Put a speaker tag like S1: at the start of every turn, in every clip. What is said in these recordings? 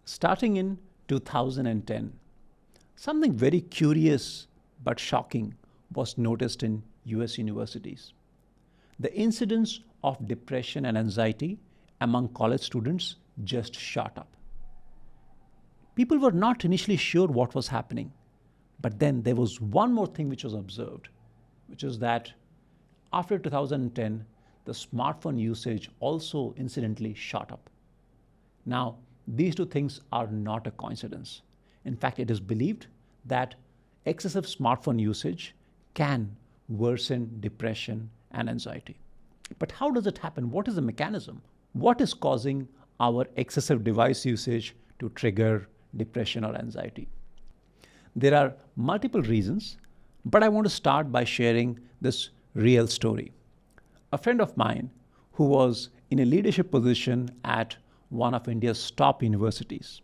S1: Starting in 2010, something very curious but shocking was noticed in US universities. The incidence of depression and anxiety among college students just shot up. People were not initially sure what was happening, but then there was one more thing which was observed, which is that after 2010, the smartphone usage also incidentally shot up. Now, these two things are not a coincidence. In fact, it is believed that excessive smartphone usage can worsen depression and anxiety. But how does it happen? What is the mechanism? What is causing our excessive device usage to trigger depression or anxiety? There are multiple reasons, but I want to start by sharing this real story. A friend of mine who was in a leadership position at one of India's top universities.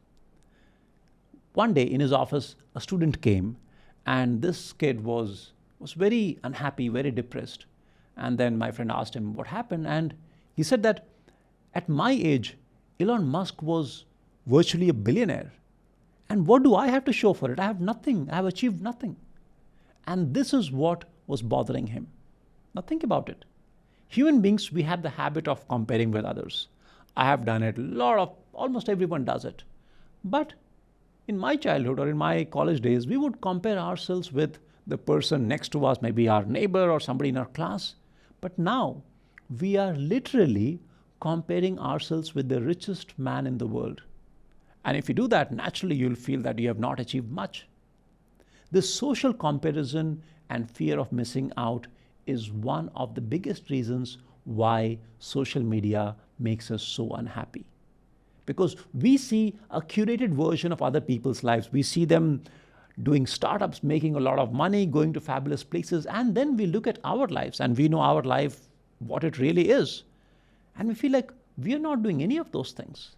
S1: One day in his office, a student came, and this kid was very unhappy, very depressed. And then my friend asked him what happened, and he said that at my age, Elon Musk was virtually a billionaire. And what do I have to show for it? I have nothing. I have achieved nothing. And this is what was bothering him. Now think about it. Human beings, we have the habit of comparing with others. I have done it. Almost everyone does it. But in my childhood or in my college days, we would compare ourselves with the person next to us, maybe our neighbor or somebody in our class. But now we are literally comparing ourselves with the richest man in the world. And if you do that, naturally you'll feel that you have not achieved much. This social comparison and fear of missing out is one of the biggest reasons why social media makes us so unhappy. Because we see a curated version of other people's lives. We see them doing startups, making a lot of money, going to fabulous places, and then we look at our lives and we know our life, what it really is. And we feel like we are not doing any of those things.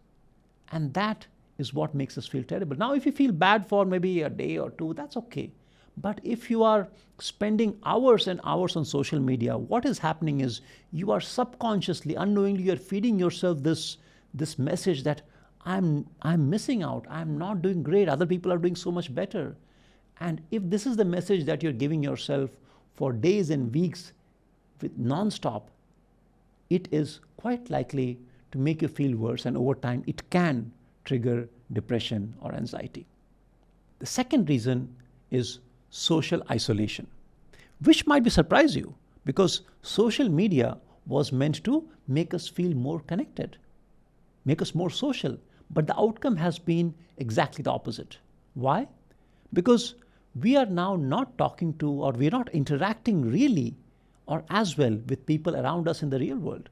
S1: And that is what makes us feel terrible. Now, if you feel bad for maybe a day or two, that's okay. But if you are spending hours and hours on social media, what is happening is you are subconsciously, unknowingly, you're feeding yourself this message that I'm missing out, I'm not doing great, other people are doing so much better. And if this is the message that you're giving yourself for days and weeks with non-stop, it is quite likely to make you feel worse, and over time it can trigger depression or anxiety. The second reason is social isolation, which might surprise you because social media was meant to make us feel more connected, make us more social, but the outcome has been exactly the opposite. Why? Because we are now not talking to, or we're not interacting really or as well with people around us in the real world.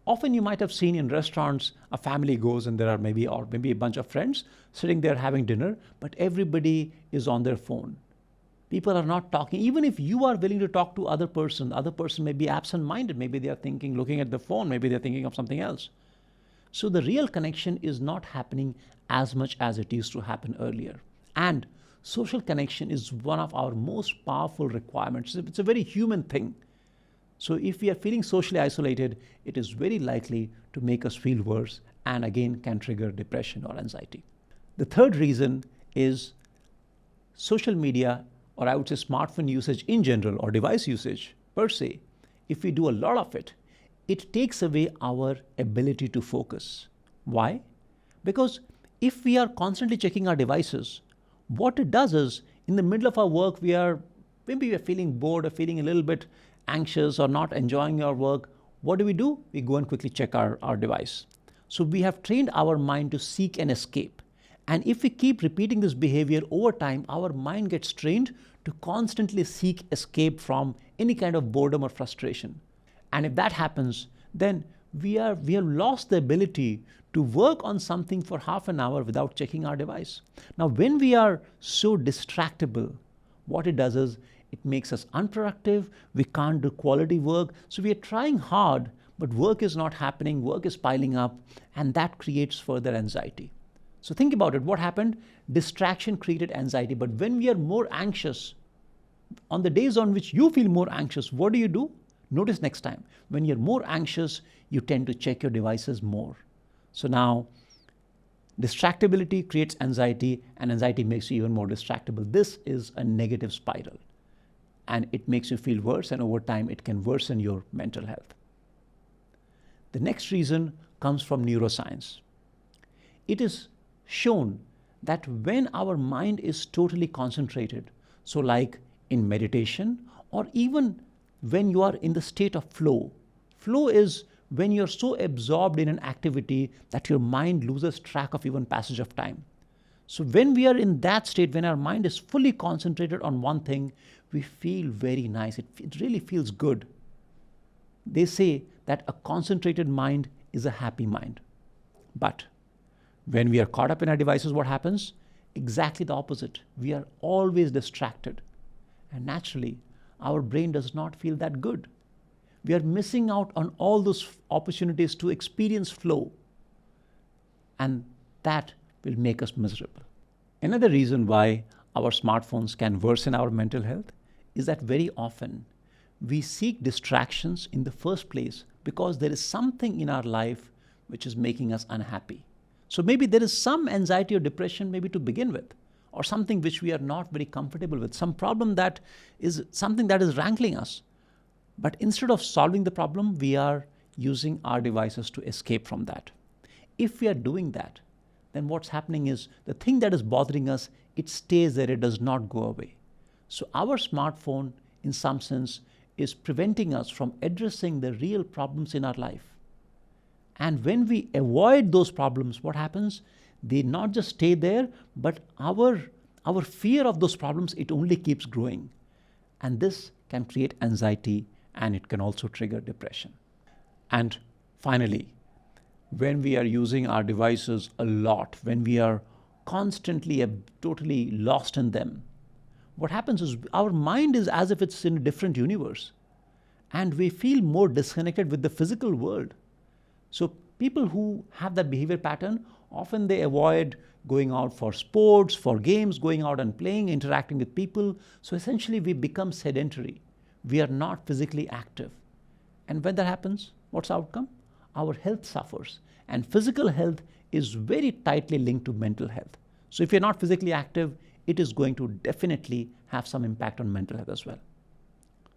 S1: Often you might have seen in restaurants, a family goes and there are maybe a bunch of friends sitting there having dinner, but everybody is on their phone. People are not talking. Even if you are willing to talk to other person may be absent-minded. Maybe they are thinking, looking at the phone, maybe they're thinking of something else. So the real connection is not happening as much as it used to happen earlier. And social connection is one of our most powerful requirements. It's a very human thing. So if we are feeling socially isolated, it is very likely to make us feel worse and again can trigger depression or anxiety. The third reason is social media, or I would say smartphone usage in general, or device usage per se. If we do a lot of it, it takes away our ability to focus. Why? Because if we are constantly checking our devices, what it does is in the middle of our work, maybe we are feeling bored or feeling a little bit anxious or not enjoying our work. What do? We go and quickly check our device. So we have trained our mind to seek an escape. And if we keep repeating this behavior over time, our mind gets trained to constantly seek escape from any kind of boredom or frustration. And if that happens, then we have lost the ability to work on something for half an hour without checking our device. Now, when we are so distractible, what it does is it makes us unproductive. We can't do quality work. So we are trying hard, but work is not happening. Work is piling up, and that creates further anxiety. So think about it. What happened? Distraction created anxiety. But when we are more anxious, on the days on which you feel more anxious, what do? Notice next time, when you're more anxious, you tend to check your devices more. So now Distractibility creates anxiety, and anxiety makes you even more distractible. This is a negative spiral, and it makes you feel worse, and over time it can worsen your mental health. The next reason comes from neuroscience. It is shown that when our mind is totally concentrated, so like in meditation, or even when you are in the state of flow. Flow is when you're so absorbed in an activity that your mind loses track of even passage of time. So when we are in that state, when our mind is fully concentrated on one thing, we feel very nice. It really feels good. They say that a concentrated mind is a happy mind. But when we are caught up in our devices, what happens? Exactly the opposite. We are always distracted. And naturally, our brain does not feel that good. We are missing out on all those opportunities to experience flow. And that will make us miserable. Another reason why our smartphones can worsen our mental health is that very often we seek distractions in the first place because there is something in our life which is making us unhappy. So maybe there is some anxiety or depression maybe to begin with, or something which we are not very comfortable with, some problem that is something that is rankling us. But instead of solving the problem, we are using our devices to escape from that. If we are doing that, then what's happening is the thing that is bothering us, it stays there, it does not go away. So our smartphone, in some sense, is preventing us from addressing the real problems in our life. And when we avoid those problems, what happens? They not just stay there, but our fear of those problems, it only keeps growing. And this can create anxiety, and it can also trigger depression. And finally, when we are using our devices a lot, when we are constantly totally lost in them, what happens is our mind is as if it's in a different universe, and we feel more disconnected with the physical world. So people who have that behavior pattern, often they avoid going out for sports, for games, going out and playing, interacting with people. So essentially we become sedentary. We are not physically active. And when that happens, what's the outcome? Our health suffers. And physical health is very tightly linked to mental health. So if you're not physically active, it is going to definitely have some impact on mental health as well.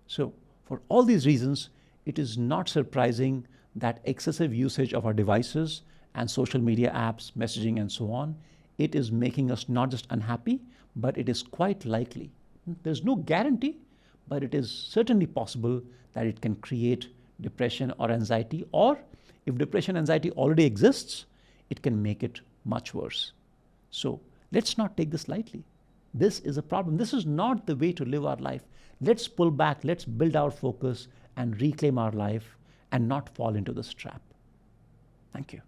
S1: So for all these reasons, it is not surprising that excessive usage of our devices and social media apps, messaging and so on, it is making us not just unhappy, but it is quite likely. There's no guarantee, but it is certainly possible that it can create depression or anxiety, or if depression and anxiety already exists, it can make it much worse. So let's not take this lightly. This is a problem. This is not the way to live our life. Let's pull back, let's build our focus and reclaim our life and not fall into this trap. Thank you.